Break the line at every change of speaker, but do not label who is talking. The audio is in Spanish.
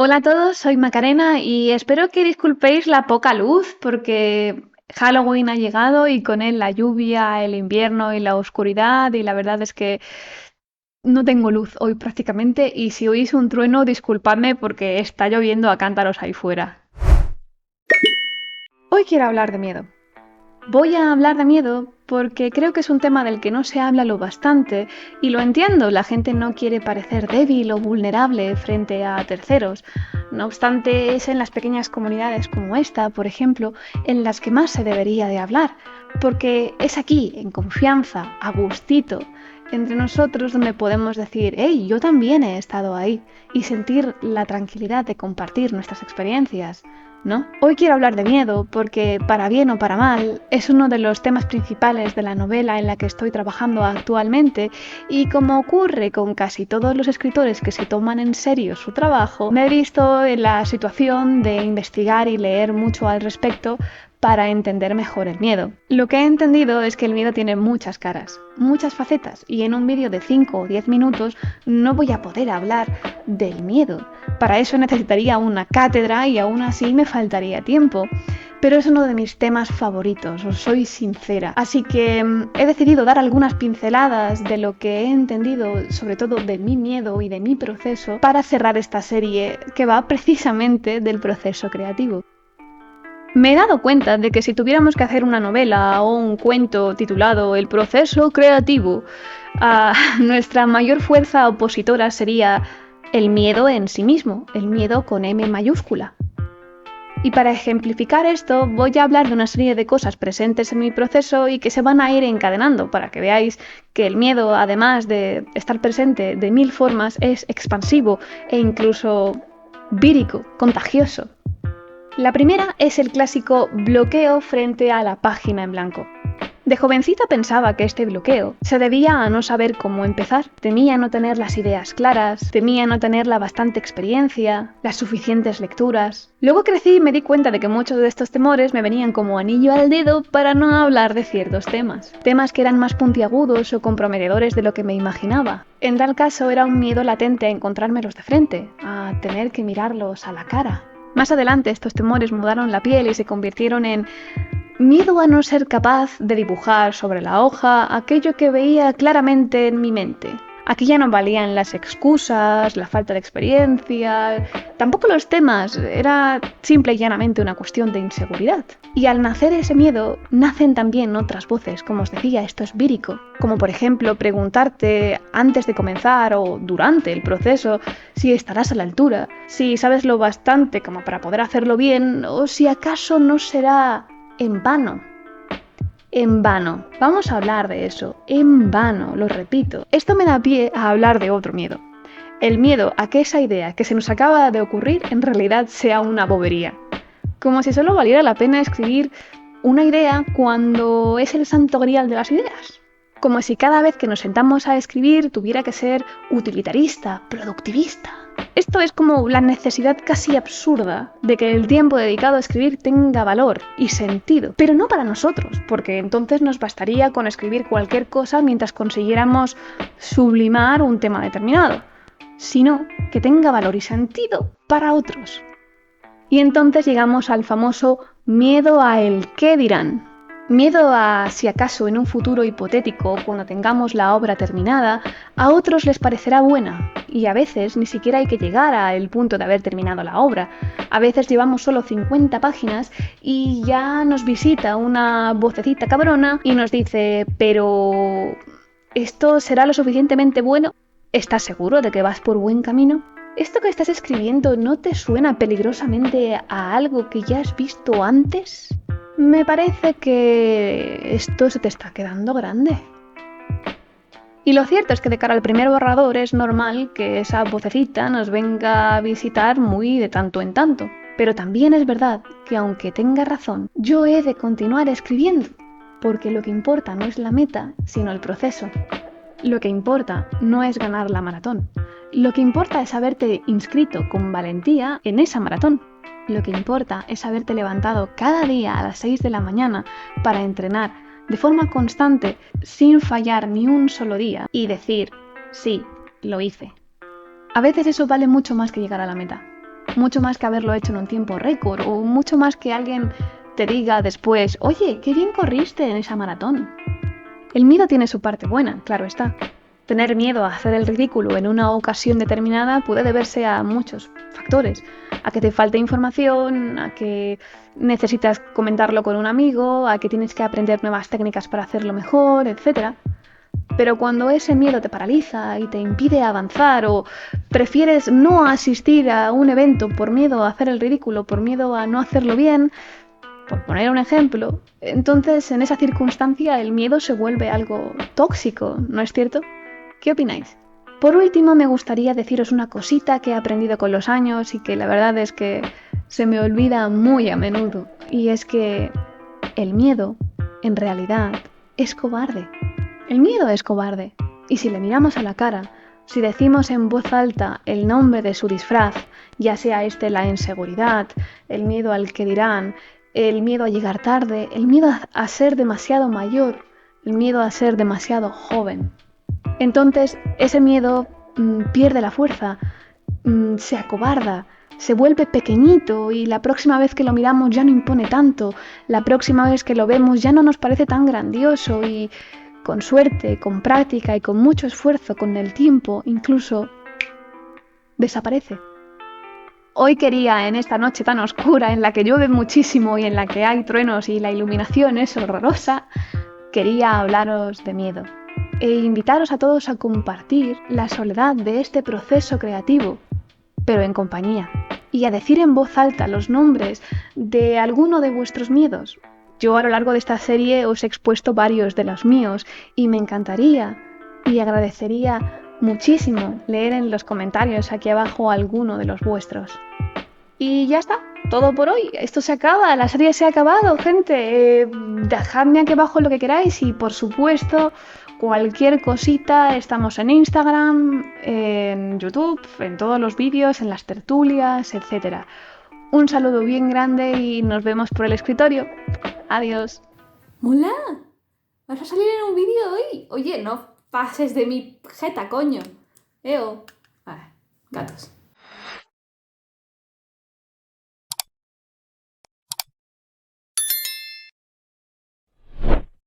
Hola a todos, soy Macarena y espero que disculpéis la poca luz porque Halloween ha llegado y con él la lluvia, el invierno y la oscuridad y la verdad es que no tengo luz hoy prácticamente y si oís un trueno disculpadme porque está lloviendo a cántaros ahí fuera. Hoy quiero hablar de miedo. Voy a hablar de miedo porque creo que es un tema del que no se habla lo bastante y lo entiendo, la gente no quiere parecer débil o vulnerable frente a terceros. No obstante, es en las pequeñas comunidades como esta, por ejemplo, en las que más se debería de hablar, porque es aquí, en confianza, a gustito, entre nosotros donde podemos decir, hey, yo también he estado ahí, y sentir la tranquilidad de compartir nuestras experiencias. ¿No? Hoy quiero hablar de miedo porque, para bien o para mal, es uno de los temas principales de la novela en la que estoy trabajando actualmente y como ocurre con casi todos los escritores que se toman en serio su trabajo, me he visto en la situación de investigar y leer mucho al respecto para entender mejor el miedo. Lo que he entendido es que el miedo tiene muchas caras, muchas facetas, y en un vídeo de 5 o 10 minutos no voy a poder hablar del miedo. Para eso necesitaría una cátedra y aún así me faltaría tiempo. Pero es uno de mis temas favoritos, os soy sincera. Así que he decidido dar algunas pinceladas de lo que he entendido, sobre todo de mi miedo y de mi proceso, para cerrar esta serie que va precisamente del proceso creativo. Me he dado cuenta de que si tuviéramos que hacer una novela o un cuento titulado El proceso creativo, nuestra mayor fuerza opositora sería el miedo en sí mismo, el miedo con M mayúscula. Y para ejemplificar esto voy a hablar de una serie de cosas presentes en mi proceso y que se van a ir encadenando para que veáis que el miedo, además de estar presente de mil formas, es expansivo e incluso vírico, contagioso. La primera es el clásico bloqueo frente a la página en blanco. De jovencita pensaba que este bloqueo se debía a no saber cómo empezar. Temía no tener las ideas claras, temía no tener la bastante experiencia, las suficientes lecturas. Luego crecí y me di cuenta de que muchos de estos temores me venían como anillo al dedo para no hablar de ciertos temas. Temas que eran más puntiagudos o comprometedores de lo que me imaginaba. En tal caso era un miedo latente a encontrármelos de frente, a tener que mirarlos a la cara. Más adelante estos temores mudaron la piel y se convirtieron en miedo a no ser capaz de dibujar sobre la hoja aquello que veía claramente en mi mente. Aquí ya no valían las excusas, la falta de experiencia, tampoco los temas, era simple y llanamente una cuestión de inseguridad. Y al nacer ese miedo, nacen también otras voces, como os decía, esto es vírico, como por ejemplo preguntarte antes de comenzar o durante el proceso si estarás a la altura, si sabes lo bastante como para poder hacerlo bien o si acaso no será en vano. En vano. Vamos a hablar de eso. En vano, lo repito. Esto me da pie a hablar de otro miedo. El miedo a que esa idea que se nos acaba de ocurrir en realidad sea una bobería. Como si solo valiera la pena escribir una idea cuando es el santo grial de las ideas. Como si cada vez que nos sentamos a escribir tuviera que ser utilitarista, productivista. Esto es como la necesidad casi absurda de que el tiempo dedicado a escribir tenga valor y sentido, pero no para nosotros, porque entonces nos bastaría con escribir cualquier cosa mientras consiguiéramos sublimar un tema determinado, sino que tenga valor y sentido para otros. Y entonces llegamos al famoso miedo a el qué dirán. Miedo a si acaso en un futuro hipotético, cuando tengamos la obra terminada, a otros les parecerá buena. Y a veces ni siquiera hay que llegar al punto de haber terminado la obra. A veces llevamos solo 50 páginas y ya nos visita una vocecita cabrona y nos dice, pero ¿esto será lo suficientemente bueno? ¿Estás seguro de que vas por buen camino? ¿Esto que estás escribiendo no te suena peligrosamente a algo que ya has visto antes? Me parece que esto se te está quedando grande. Y lo cierto es que de cara al primer borrador es normal que esa vocecita nos venga a visitar muy de tanto en tanto. Pero también es verdad que aunque tenga razón, yo he de continuar escribiendo, porque lo que importa no es la meta, sino el proceso. Lo que importa no es ganar la maratón. Lo que importa es haberte inscrito con valentía en esa maratón. Lo que importa es haberte levantado cada día a las 6 de la mañana para entrenar de forma constante, sin fallar ni un solo día, y decir, sí, lo hice. A veces eso vale mucho más que llegar a la meta. mucho más que haberlo hecho en un tiempo récord, o mucho más que alguien te diga después, oye, qué bien corriste en esa maratón. El miedo tiene su parte buena, claro está. Tener miedo a hacer el ridículo en una ocasión determinada puede deberse a muchos factores. A que te falte información, a que necesitas comentarlo con un amigo, a que tienes que aprender nuevas técnicas para hacerlo mejor, etc. Pero cuando ese miedo te paraliza y te impide avanzar o prefieres no asistir a un evento por miedo a hacer el ridículo, por miedo a no hacerlo bien, por poner un ejemplo, entonces en esa circunstancia el miedo se vuelve algo tóxico, ¿no es cierto? ¿Qué opináis? Por último, me gustaría deciros una cosita que he aprendido con los años y que la verdad es que se me olvida muy a menudo, y es que el miedo, en realidad, es cobarde. El miedo es cobarde, y si le miramos a la cara, si decimos en voz alta el nombre de su disfraz, ya sea este la inseguridad, el miedo al que dirán, el miedo a llegar tarde, el miedo a ser demasiado mayor, el miedo a ser demasiado joven, entonces ese miedo pierde la fuerza, se acobarda, se vuelve pequeñito y la próxima vez que lo miramos ya no impone tanto, la próxima vez que lo vemos ya no nos parece tan grandioso y con suerte, con práctica y con mucho esfuerzo, con el tiempo, incluso desaparece. Hoy quería, en esta noche tan oscura en la que llueve muchísimo y en la que hay truenos y la iluminación es horrorosa, quería hablaros de miedo e invitaros a todos a compartir la soledad de este proceso creativo, pero en compañía, y a decir en voz alta los nombres de alguno de vuestros miedos. Yo a lo largo de esta serie os he expuesto varios de los míos y me encantaría y agradecería muchísimo leer en los comentarios aquí abajo alguno de los vuestros. Y ya está, todo por hoy. Esto se acaba, la serie se ha acabado, gente. Dejadme aquí abajo lo que queráis y por supuesto, cualquier cosita, estamos en Instagram, en YouTube, en todos los vídeos, en las tertulias, etc. Un saludo bien grande y nos vemos por el escritorio. Adiós.
¡Mola! ¿Vas a salir en un vídeo hoy? Oye, no pases de mi jeta, coño. Eo. Vale, gatos.